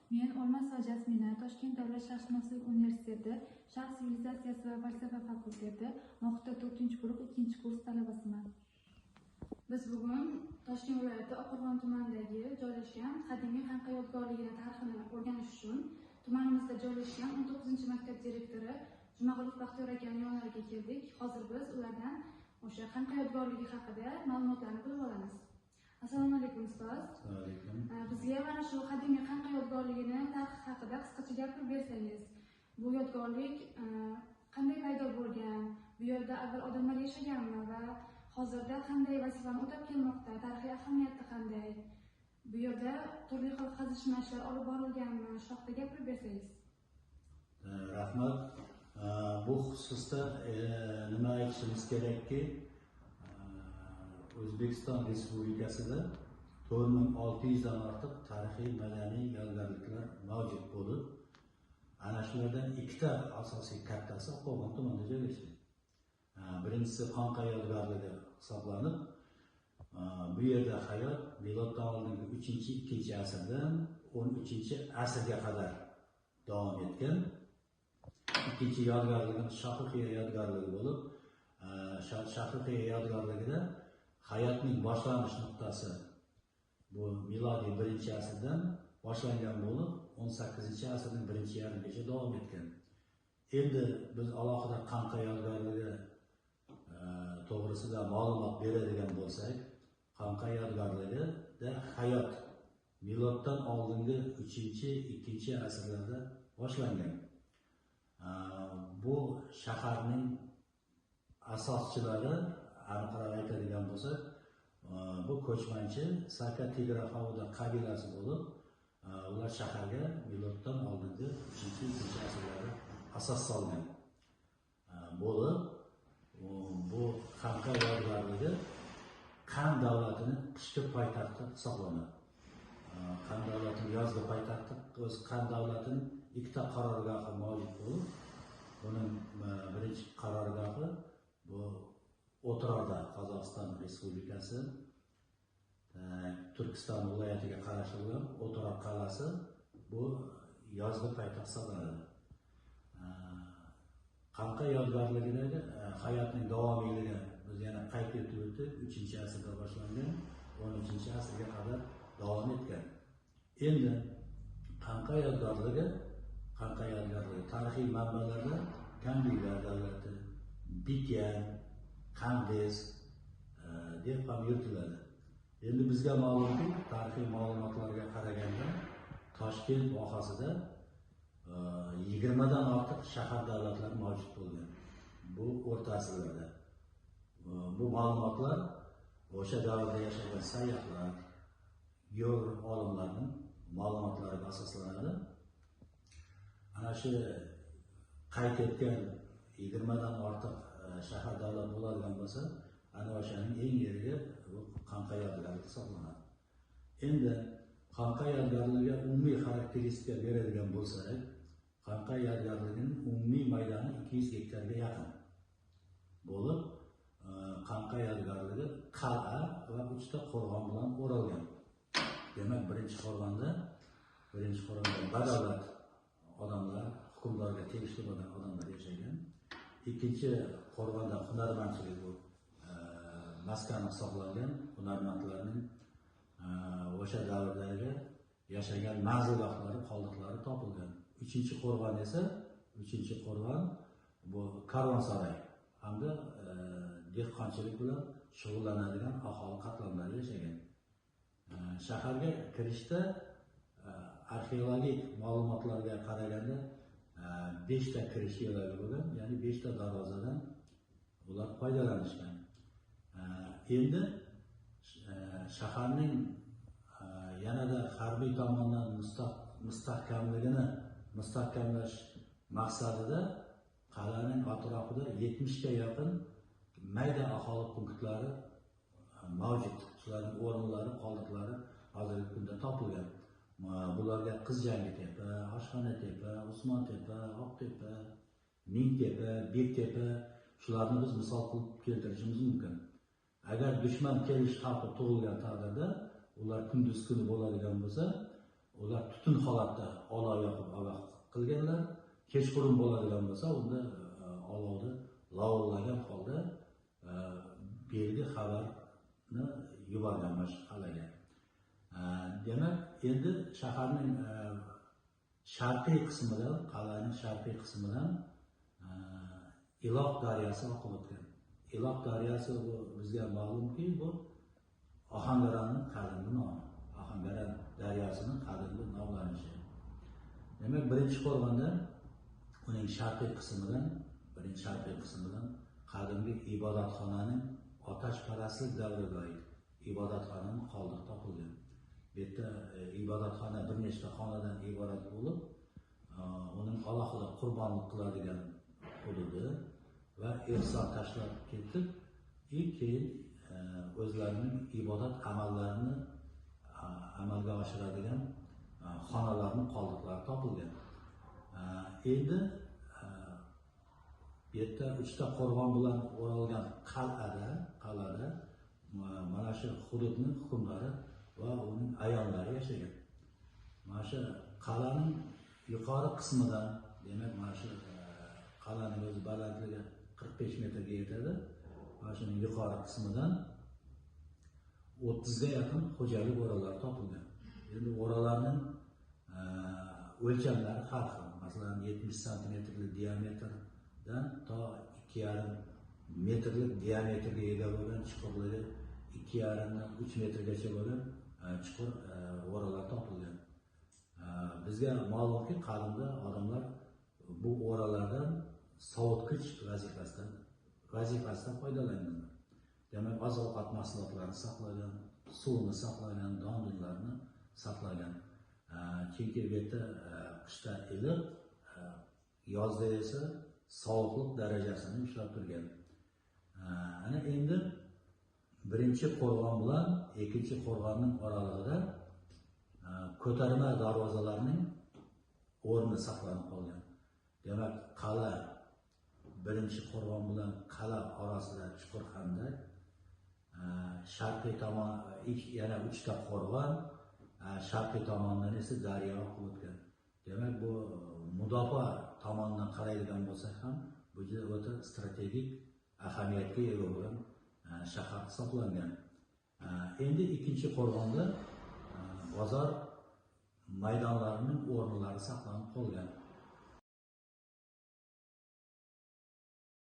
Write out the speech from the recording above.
Men Olmos Jasmina, Toshkent davlat sharqshunoslik universiteti Sharq sivilizatsiyasi va falsafa fakulteti Noxta 4-guruh 2-kurs talabasiman. Biz bugun Toshkent viloyati Oqqo'rg'on tumanidagi joylashgan qadimiy Xanqa yodgorligini tarixini o'rganish uchun tumanimizda joylashgan 19-maktab direktori Jumag'ulov Baxtiyor akaning yonlariga keldik. Hozir biz ulardan o'sha Xanqa yodgorligi haqida ma'lumotlarni bilib olamiz. Assalomu alaykum ustoz. Alaykum. Bizga mana shu qadimiy Xanqa yodgorligini tarixi haqida qisqacha gapirib bersangiz. Bu yodgorlik qanday paydo bo'lgan? Bu yerda avval odamlar yashaganmi va hozirda qanday vazifani o'tab kelmoqda? Tarixiy ahamiyati qanday? Bu yerda turli xil qazishma ishlar olib borilganmi? Shu haqida gapirib bersangiz. Rahmat. Bu xususda nima aytishimiz kerakki, O'zbekiston Respublikasida 4600 dan ortiq tarixiy madaniy yodgorliklar mavjud bo'lib, ana shulardan ikkita asosiy kattasi Oqqo'rg'on tumanida joylashgan. Birinchisi Xanqa yodgorligi hisoblanib, bu yerda hayot miloddan oldingi 3-2 asrdan 13-asrga qadar davom etgan. Ikkinchi yodgorligimiz Shahiqiya yodgorligi bo'lib, Shahiqiya yodgorligida hayotning boshlanish nuqtasi bu milodiy 1-asrdan boshlangan bo'lib, 18-asrning 1-yarmigacha davom etgan. Endi biz alohida Xanqa yodgorligi to'g'risida ma'lumot beradigan bo'lsak, Xanqa yodgorligida hayot miloddan oldingi 3-2 asrlarda boshlangan. Bu shaharning asoschilari aniqroq aytadigan bo'lsak, bu ko'chmanchi Saka Tigra Hauda qabilasi bo'lib, ular shaharga miloddan oldingi 3-2 asrlarda asos solgan bo'lib, bu Xanqa yodgorligi Qan davlatining qishki poytaxti hisoblanadi. Qan davlatining yozgi poytaxti o'z Qan davlatining ikkita qarorgohi mavjud bo'lib, buning birinchi qarorgohi bu O'tirarda Qozog'iston Respublikasi Turkiston viloyatiga qarashilgan O'tirar qal'asi bu yozgi poytaxt hisoblanadi. Xanqa yodgorligidagi hayotning davomiyligi biz yana qayd etib o'tdik, 3-asrda boshlangan, 13-asrga qadar davom etgan. Endi Xanqa yodgorligi tarixiy manbalarda Kambiylar davlati, Bityan, Qandes deb ham yuritiladi. Endi bizga ma'lumki, tarixiy ma'lumotlarga qaraganda Toshkent vohasida 20 dan ortiq shahar davlatlar mavjud bo'lgan. Bu o'rta asrlarda. Bu ma'lumotlar o'sha davrda yashagan sayyohlar, geograf olimlarning ma'lumotlariga asoslanadi. Ana shu qayd etgan 20 dan ortiq shahar davlat bo'ladigan bo'lsa, ana o'shaning eng yeriga bu Xanqa yodgorligi hisoblanadi. Endi Xanqa yodgorligiga umumiy xarakteristika beradigan bo'lsak, Xanqa yodgorligining umumiy maydoni 200 gektarga yaqin bo'lib, Xanqa yodgorligi qal'a va 3 ta qo'rg'on bilan o'ralgan. Demak, birinchi qo'rg'onda badavlat odamlar, hukmdorga tegishli bo'lgan odamlar yashagan. Ikkinchi qo'rg'onda hunarmandchilik bu maskan hisoblangan, hunarmandlarning o'sha davrdagi yashagan manzilgohlari, qoldiqlari topilgan. Uchinchi qo'rg'on bu karvonsaroy hamda dehqonchilik bilan shug'ullanadigan aholi qatlamlari yashagan. Shaharga kirishda arxeologik ma'lumotlarga qaraganda 5 ta kirish yo'lagi bo'lgan, ya'ni 5 ta darvozadan ular foydalanishgan. Endi shaharning yanada harbiy tomondan mustahkamlash maqsadida qal'aning atrofida 70 ga yaqin mayda aholi punktlari mavjud. Shularning o'rinlari, qoldiqlari hozirgi kunda topilgan. Bularga Qizjangi tepa, Oshxona tepa, Usmon tepa, Oqtepa, Mingtepa, Bektepa, shularni biz misol qilib keltirishimiz mumkin. Agar dushman kelish xavfi tug'ilgan taqdirda, ular kunduz kuni bo'ladigan bo'lsa, ular tutun holatda olov yoqib abaq qilganlar. Kechqurun bo'ladigan bo'lsa, unda olovni lovullagan holda belgi xabarni yuborgan mana qal'aga. Demak, endi shaharning sharqiy qismidan, qal'aning sharqiy qismidan Iloq daryosi oqib o'tgan. Iloq daryosi bu bizga ma'lumki, bu Ohangaronning qadimgi nomi. Ohangaron daryosining qadimgi nomlanishi. Demak, birinchi qo'rg'onda uning sharqiy qismidan qadimgi ibodatxonaning otashparastlik davriga oid ibodatxonaning qoldiq topilgan. Bu yerda ibodatxona bir nechta xonadan iborat bo'lib, uning alohida qurbonlik qiladigan hududi va ehson tashlab ketib, keyin o'zlarining ibodat amallarini amalga oshiradigan xonalarning qoldiqlari topilgan. Endi bu yerda 3 ta qo'rg'on bilan o'ralgan qal'ada mana shu hududning hukmdori va uning ayonlari yashagan. Mana shu qal'aning yuqori qismidan, demak mana shu qal'aning o'zi balandligi 45 metrga yetadi. Mana shuning yuqori qismidan 30 ga yaqin xo'jalik o'ralari topilgan. Endi o'ralarning o'lchamlari har xil. Masalan, 70 santimetrlik diametrdan to 2,5 metrlik diametrga ega bo'lgan chuqurligi 2,5 dan 3 metrgacha bo'lgan chuqur o'ralar topilgan. Bizga ma'lumki, qadimda odamlar bu o'ralardan sovutgich vazifasidan foydalangan. Demak, oziq-ovqat mahsulotlarini saqlagan, suvni saqlagan, donlarni saqlagan. Chunki bu yerda qishda iliq, yozda esa sovuqlik darajasini ushlab turgan. Ana endi birinchi qo'rg'on bilan ikkinchi qo'rg'onning oralig'ida ko'tarma darvozalarning o'rni saqlanib qolgan. Demak, qal'a birinchi qo'rg'on bilan qal'a orasida chuqur xandak, sharqiy tomon yana 3 ta qo'rg'on, sharqiy tomondan esa daryo oqib o'tgan. Demak, bu mudofaa tomonidan qaraydigan bo'lsak ham, bu juda o'ta strategik ahamiyatga ega bo'lgan shahar hisoblangan. Endi ikkinchi qo'rg'onda bozor maydonlarining o'rnlari saqlanib qolgan.